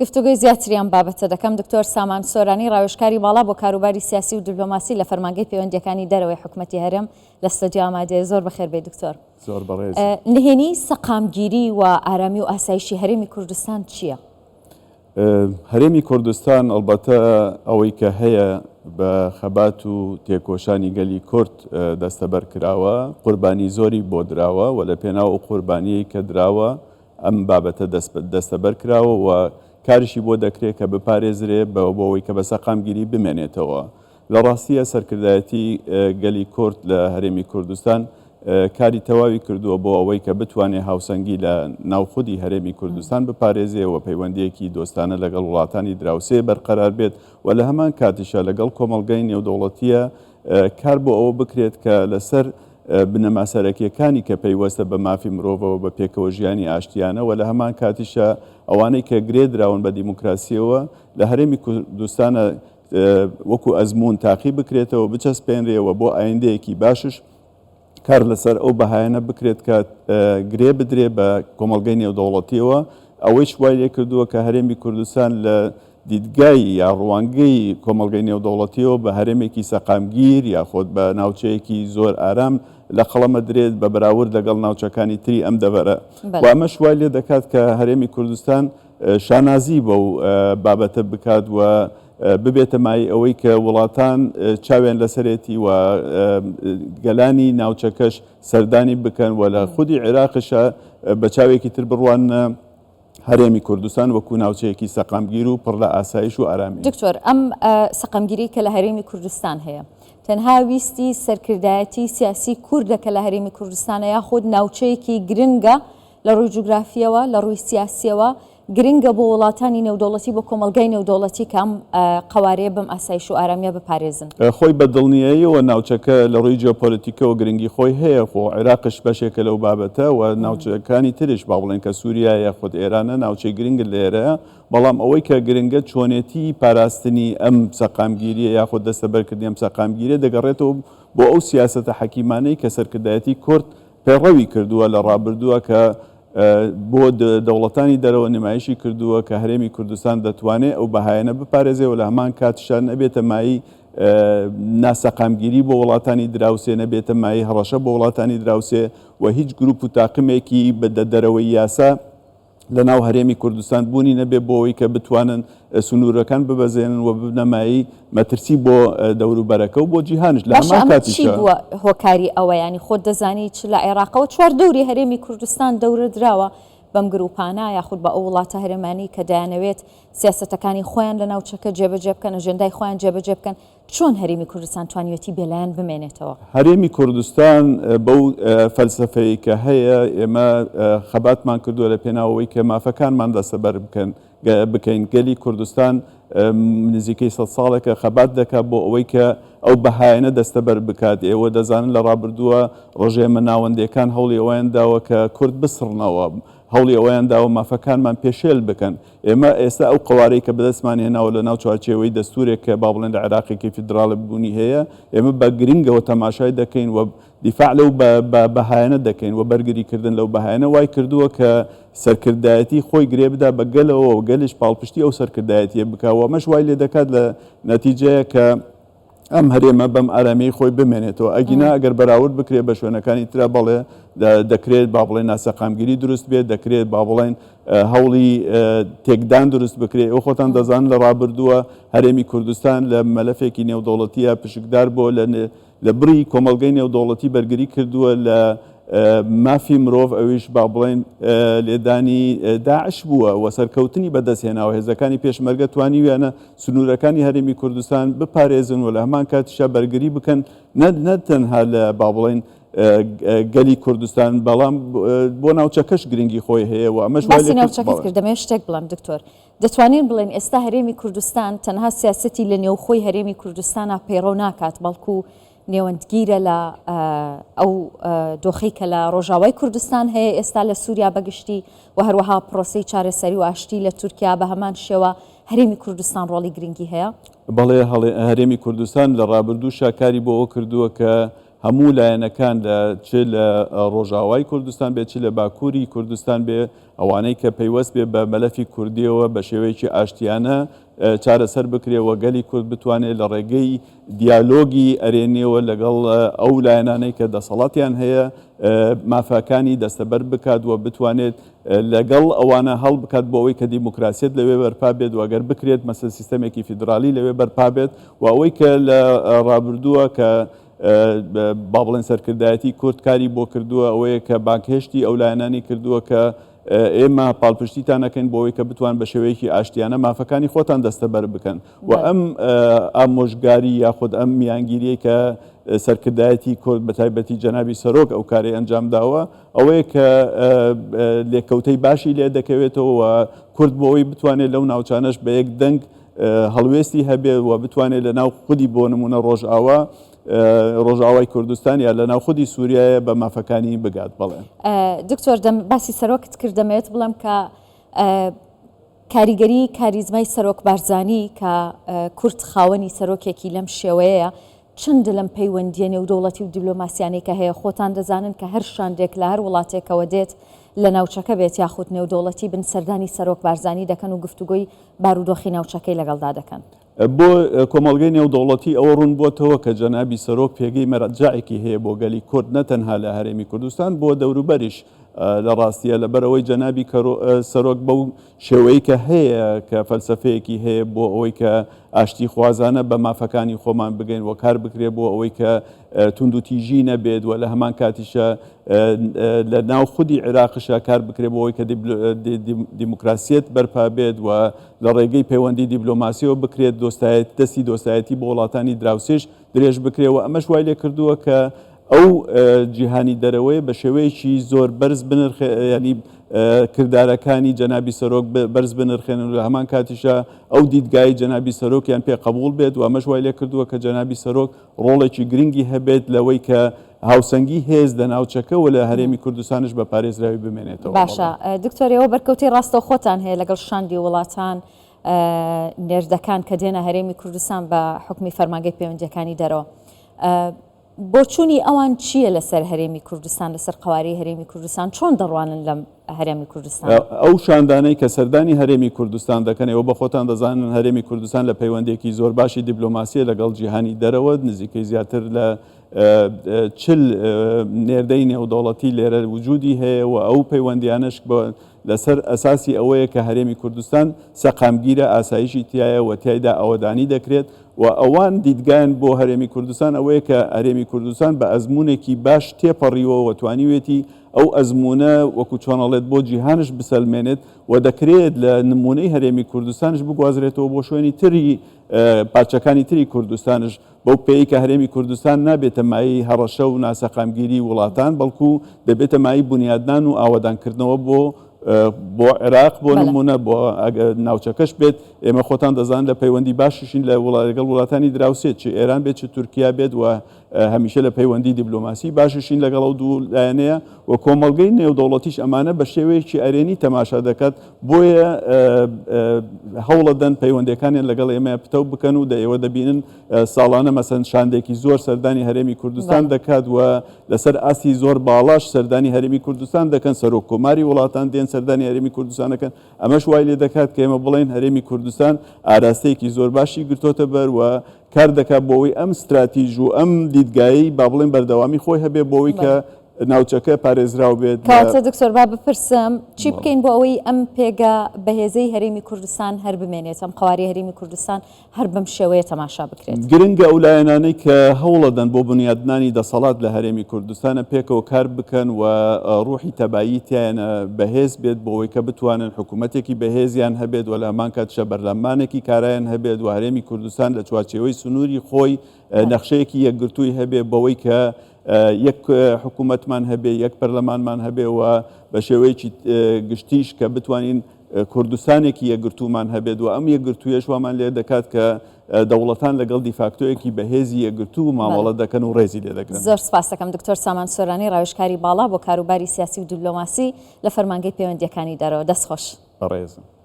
گفتوگوی زیاتریان بابەتە دەکەم دکتۆر سامان سۆرانی ڕاوێژکاری باڵا بۆ کاروباری سیاسی و دیپلۆماسی لە فەرمانگەی پەیوەندیەکانی دەرەوەی حکوومەتی هەرێم لە ستۆدیۆ ئامادەیە. زۆر بەخێر بێت دکتۆر. زۆر بەڕێز. نهێنی سەقامگیری و ئارامی و ئاسایشی هەرێمی کوردستان چییە؟ هەرێمی کوردستان ئەلبەتە ئەوەی کە هەیە بە خەبات و تێکۆشانی گەلی کورد دەستەبەر کراوە، قوربانی زۆری بۆ دراوە و لە پێناو ئەو قوربانیی کە دراوە ئەم بابەتە دەستەبەر کراوە و کاریشی بۆ دەکرێت کە بپارێزرێ بۆەوەی کە بە سەقامگیری بمێنێتەوە. لە ڕاستیە سەرکردایەتی گەلی کورد لە هەرێمی کوردستان کاری تەواوی کردووە بۆ ئەوەی کە بتوانێت هاوسەنگی لە ناوخودی هەرێمی کوردستان بپارێزێەوە پەیوەندیەکی دۆستانە لەگەڵ وڵاتانی دراوسێ بەرقەرار بێت و لە هەمان کاتیشە لەگەڵ کۆمەڵگەی نێودەوڵەتیە کار بۆ ئەوە بکرێت کە لەسەر بنەما سەرەکیەکانی کە پەیوەستە بە مافی مرۆڤەوە بە پێکەوە ژیانی ئاشتیانە و لە هەمان کاتیشە ئەوانەی کە گرێ دراون بە دیموکراسیەوە لە هەرێمی کوردستانە وەکو ئەزمون تاقی بکرێتەوە بچەسپێنرێەوە بۆ ئایندەیەکی باشش کار لەسەر ئەو بەهایەنە بکرێت کە گرێ بدرێ بە کۆمەڵگەی نێودەوڵەتیەوە. ئەوەی شوای لێ کردووە کە هەرێمی کوردستان لە دیدگای یا ڕوانگەی کۆمەڵگەی نێودەوڵەتیەوە بە هەرێمێکی سەقامگیر یاخۆت بە ناوچەیەکی زۆر ئارام لە قەڵەمە درێت بە بەراورد لەگەڵ ناوچەکانی تری ئەم دەبەرە. و ئەمە شوای لێ دەکات کە هەرێمی کوردستان شانازی بەو بابەتە بکات و ببێتە مای ئەوەی کە وڵاتان چاوێن لەسەرێتی و گەلانی ناوچەکەش سەردانی بکەن و لە خودی عێراقشە بە چاوێکی تر بڕوانە هەرێمی کوردستان وەکو ناوچەیەکی سەقامگیر و پڕ لە ئاسایش و ئارامی. دکتۆر ئەم سەقامگیری کە لە هەرێمی کوردستان هەیە تەنها ویستی سەرکردایەتی سیاسی کوردەکە لە هەرێمی کوردستانە یاخود ناوچەیەکی گرنگە لە ڕووی جوگرافیەوە لە ڕووی سیاسیەوە گرنگە بۆ وڵاتانی نێودەوڵەتی بۆ کۆمەلگای نێودەوڵەتی کەم قوارەیە بەم ئاسایش و ئارامیە بپارێزن. خۆی بە دڵنیاییەوە ناوچەکە لە ڕووی جیۆپۆلیتیکەوە گرنگی خۆی هەیە خۆ عێراقش بەشێکە لەو بابەتە و ناوچەکانی ترش با بڵێن کە سووریا یاخود ئێرانە ناوچەی گرنگ لێرەیە، بەڵام ئەوەی کە گرنگە چۆنێتی پاراستنی ئەم سەقامگیریە یاخود دەستەبەرکردنی ئەم سەقامگیریە دەگەڕێتەوە بۆ ئەو سیاسەتە حەکیمانەی کە سەرکردایەتی کورد پێڕەوی کردووە لە ڕابردووە کە بۆ دەوڵەتانی دەرەوە نمایشی کردووە کە هەرێمی کوردستان دەتوانێت ئەو بەهایەنە بپارێزێ و لە هەمان کاتشان نەبێتە مایی ناسەقامگیری بۆ وڵاتانی دراوسێ، نەبێتە مایی هەڕەشە بۆ وڵاتانی دراوسێ و هیچ گروپ و تاقمێکی دەرەوەی یاسا لە ناو هەرێمی کوردستان بوونی نەبێ بۆەوەی کە بتوانن سنوورەکان ببەزێنن و بنەمایی مەترسی بۆ دەوروبەرەکە و بۆ جیهانش لە هەمان کاتیشە. بووە هۆکاری ئەوە ینی خۆت دەزانی چ لە عێراقەوە چوار دەوری هەرێمی کوردستان دەورە دراوە بەم گروپانە یاخود بە ئەو وڵاتە هەرێمانی کە دەیانەوێت سیاسەتەکانی خۆیان لە ناوچەکە جێبەجێ بکەن ئەژەندای خۆیان جێبەجێ بکەن. چۆن هەرێمی کوردستان توانیوەتی بێلایەن بمێنێتەوە؟ هەرێمی کوردستان بەو فەلسەفەی کە هەیە ئێمە خەباتمان کردووە لە پێناوەوەی کە مافەکانمان دەستەبەر بکەین. گەلی کوردستان نزیکەی 100 ساڵێکە خەبات دەکات بۆ ئەوەی کە ئەو بەهایەنە دەستەبەر بکات. ئێوە دەزانن لە ڕابردووە ڕۆژێمە ناوەندەکان هەوڵی ئەویان داوە کە کورد بسڕنەوە، هەوڵی ئەویان داوە مافەکانمان پێشێل بکەن. ئێمە ئێستا ئەو قوارەی کە بەدەستمان هێناوە لە ناو چوارچێوەی دەستورێک کە با بڵێن لە عێراقێکی فیدراڵە بوونی هەیە، ئێمە بە گرنگەوە تەماشای دەکەین و دیفاع لەو بەهایەنە دەکەین و بەرگریکردن لەو بەهایەنە وای کردووە کە سەرکردایەتی خۆی گرێ بدا بە گەلەوە و گەلیش پاڵپشتی ئەو سەرکردایەتیە بکاوە. ئەمەش وای لێ دەکات لە نەتیجەیە کە ئەم هەرێمە بەم ئارامی خۆی بمێنێتەوە. ئەگینا ئەگەر بەراورد بکرێت بە شوێنەکانی ترا بەڵێ دەکرێت با بڵێن ناسەقامگیری دروست بێت، دەکرێت با بڵێن هەوڵی تێکدان دروست بکرێت. ئەو خۆتان دەزان لە ڕابردووە هەرێمی کوردستان لە مەلەفێکی نێودەوڵەتیە پشکدار بۆ لە بڕی کۆمەڵگەی نێودەوڵەتی بەرگری کردووە لە مافی مرۆڤ، ئەویش با بڵێن لێدانی داعش بووە و سەرکەوتنی بەدەستهێناوە. هێزەکانی پێشمەرگە توانیویانە سنوورەکانی هەرێمی کوردستان بپارێزن و لە هەمان کاتیشە بەرگری بکەن نە تەنها لە با بڵێن گەلی کوردستان بەڵام بۆ ناوچەکەش گرنگی خۆی هەیە و ئەمەش باسی ناوچەکەت کردەمێ شتێک بڵام دکتۆر، دەتوانین بڵێن ئێستا هەرێمی کوردستان تەنها سیاسەتی لە نێوخۆی هەرێمی کوردستانە پەیڕەو ناکات بەڵکو نێوەندگیرە لە ئەو دۆخەی کە لە ڕۆژاوای کوردستان هەیە ئێستا لە سووریا بەگشتی و هەروەها پرۆسەی چارەسەری و ئاشتی لە تورکیا بە هەمان شێوە هەرێمی کوردستان ڕۆڵی گرنگی هەیە؟ بەڵێ هەرێمی کوردستان لە ڕابردوو شاکاری بۆ ئەو کردووە کە هەموو لایەنەکان چ لە ڕۆژاوای کوردستان بێت چ لە باکووری کوردستان بێ ئەوانەی کە پەیوەست بێ بە مەلەفی کوردیەوە بە شێوەیەکی ئاشتیانە چارەسەر بکرێەوە گەلی کورد بتوانێت لە ڕێگەی دیالۆگی ئەرێنیەوە لەگەڵ ئەو لایەنانەی کە دەسەڵاتیان هەیە مافاکانی دەستەبەر بکات و بتوانێت لەگەڵ ئەوانە هەڵ بکات بۆ ئەوەی کە دیموکراسیت لەوێ بەرپا بێت و ئەگەر بکرێت مەسەل سیستەمێکی فیدرالی لەوێ بەرپا بێت و ئەوەی کە لە ڕابردووە کە با بڵێن سەرکردایەتی کورد کاری بۆ کردووە ئەوەیە کە بانکهێشتی ئەو لایەنانی کردووە کە ئێمە پاڵپشتیتان نەکەین بۆ ئەوەی کە بتوان بە شێوەیەکی ئاشتیانە مافەکانی خۆتان دەستەبەر بکەن و ئەم ئامۆژگاری یاخود ئەم میانگیریە کە سەرکردایەتی کورد بە تایبەتی جەنابی سەرۆک ئەو کارەی ئەنجام داوە ئەوەیە کە لێکەوتەی باشی لێ دەکەوێتەوە و کورد بۆ ئەوەی بتوانێت لەو ناوچانەش بە یەک دەنگ هەڵوێستی هەبێ و بتوانێت لە ناو خودی بۆ نمونە ڕۆژئاوای کوردستان یا لە ناو خودی سووریایە بە مافەکانی بگات بڵێ دکتۆر باسی سەرۆکت کردەمەوێت بڵم کە کاریگەری کاریزمای سەرۆک بارزانی کە کورد خاوەنی سەرۆکێکی لەم شێوەیە چند لەم پەیوەندیە نێودەوڵەتی و دیبلۆماسیانەی کە هەیە خۆتان دەزانن کە هەر شاندێک لە هەر وڵاتێکەوە دێت لە ناوچەکە بێت یاخود نێودەوڵەتی بن سەردانی سەرۆک بارزانی دەکەن و گفتوگۆی بارودۆخی ناوچەکەی لەگەڵدا دەکەن بۆ کۆمەڵگەی نێودەوڵەتی ئەوە ڕوون بۆتەوە کە جەنابی سەرۆک پێگەی مەرجەعێکی هەیە بۆ گەلی کورد نەتەنها لە هەرێمی کوردستان بۆ دەوروبەریش لە ڕاستیە لەبەرەوەی جەنابی سەرۆک بەو شێوەیە کە هەیە کە فەلسەفەیەکی هەیە بۆ ئەوەی کە ئاشتی خوازانە بە مافەکانی خۆمان بگەین و کار بکرێت بۆ ئەوەی کە تونند و تیژی نەبێت و لە هەمان کاتیشە لە ناو خودی عێراقشە کار بکرێت بۆ ئەوەی کە دیموکراسیت بەرپا بێت و لە ڕێگەی پەیوەندی دیبلۆماسیەوە بکرێت دەستی دۆستایەتی بۆ وڵاتانی دراوسێش درێژ بکرێەوە ئەمەش وای لێ کردووە کە ئەو جیهانی دەرەوەی بە شێوەیەکی زۆر بەرز بنرخێ ینی کردارەکانی جەنابی سەرۆک بەرز بنرخێنن و لە هەمان کاتیشە ئەو دیدگای جەنابی سەرۆکیان پێ قبول بێت و ئەمەش وای لێ کردووە کە جەنابی سەرۆک ڕۆڵێکی گرنگی هەبێت لەوەی کە هاوسەنگی هێز لە ناوچەکە و لە هەرێمی کوردستانش بە پارێزراوی بمێنێتەوە. باشە دکتۆرەوە بەرکەوتی ڕاستە خۆتان هەیە لەگەڵ شاندی وڵاتان نێردەکان کە دێنە هەرێمی کوردستان بە حکمی فەرمانگەی پەیوەندیەکانی دەرەوە. بۆچوونی ئەوان چییە لەسەر هەرێمی کوردستان لەسەر قواری هەرێمی کوردستان چۆن دەڕوانن لەم هەرێمی کوردستان؟ ئەو شاندانەی کە سەردانی هەرێمی کوردستان دەکەن ئەوە بە خۆتان دەزانن هەرێمی کوردستان لە پەیوەندێکی زۆر باشی دیبلۆماسیە لەگەڵ جیهانی دەرەوە نزیکەی زیاتر لە 40 نێردەی نێودەوڵەتی لێرە وجودی هەیە و ئەو پەیوەندیانش لەسەر ئەساسی ئەوەیە کە هەرێمی کوردستان سەقامگیرە ئاسایشی تایە و تایدا ئەوەدانی دەکرێت و ئەوان دیدگایان بۆ هەرێمی کوردستان ئەوەیە کە هەرێمی کوردستان بە ئەزمونێکی باش تێپەڕیەوە و توانیوێتی ئەو ئەزمونە وەکو چۆنەڵێت بۆ جیهانش بسەلمێنێت و دەکرێت لە نمونەی هەرێمی کوردستانش بگوازرێتەوە بۆ شوێنی تری پارچەکانی تری کوردستانش بەو پێی کە هەرێمی کوردستان نابێتە مای هەڕەشە و ناسەقامگیری وڵاتان بەڵکو دەبێتە مای بنیادنان و ئاوادانکردنەوە بۆ عێراق بۆ نمونە بۆ ناوچەکەش بێت ئێمە خۆتان دەزان لە پەیوەندی باششین لە لەگەڵ وڵاتانی دراوسێت چ ئێران بێت چ تورکیا بێت و هەمیشە لە پەیوەندی دیبلۆماسی باششین لەگەڵ ئەو دوو لایەنەیە و کۆمەڵگەی نێودەوڵەتیش ئەمانە بە شێوەیەکی ئەرێنی تەماشا دەکات بۆیە هەوڵەدەن پەیوەندەکانیان لەگەڵ ئێمە پتە بکەن و ئێوە دەبینن ساڵانە مەسەن شاندێکی زۆر سەردانی هەرێمی کوردستان دەکات و لەسەر ئاسی زۆر باڵاش سەردانی هەرێمی کوردستان دەکەن سەرۆک کۆماری وڵاتان دێن سەردانی هەرێمی کوردستانەکەن ئەمەش وای لێ دەکات کە ئێمە بڵێن هەرێمی کوردستان ئاراستەیەکی زۆر باشی گرتۆتە بەر و کار دەکات بۆەوەی ئەم استراتیژ و ئەم دیدگایی با بڵێن بەردەوامی خۆی هەبێ بۆەوەی کە ناوچەکە پارێزراو بێت. کاتە دکتۆر با بپرسم چی بکەین بۆ ئەوەی ئەم پێگە بەهێزەی هەرێمی کوردستان هەر بمێنێت ئەم قواری هەرێمی کوردستان هەر بەم شێوەیە تەماشا بکرێت؟ گرنگە ئەو لایەنانەی کە هەوڵەدەن بۆ بنیادنانی دەسەڵات لە هەرێمی کوردستانە پێکەوە کار بکەن و ڕوحی تەبایی تیانە بەهێز بێت بۆ ئەوەی کە بتوانن حکوومەتێکی بەهێزیان هەبێت و لە هەمان کاتشە بەرلەمانێکی کارایان هەبێت و هەرێمی کوردستان لە چوارچێوەی سنووری خۆی نەخشەیەکی یەکگرتووی هەبێ بەوەی کە یەک حکوومەتمان هەبێ یەک پەرلەمانمان هەبێ و بە شێوەیەکی گشتیش کە بتوانین کوردستانێکی یەکگرتوومان هەبێت و ئەم یەکگرتوویەش وامان لێ دەکات کە دەوڵەتان لەگەڵ دیفاکتۆیەکی بەهێزی یەکگرتوو مامەڵە دەکەن و ڕێزی لێ دەکەن. زۆر سپاس دەکەم دکتۆر سامان سۆرانی ڕاوێژکاری باڵا بۆ کاروباری سیاسی و دیبلۆماسی لە فەرمانگەی پەیوەندیەکانی دەرەوە. دەستخۆش. بەڕێز.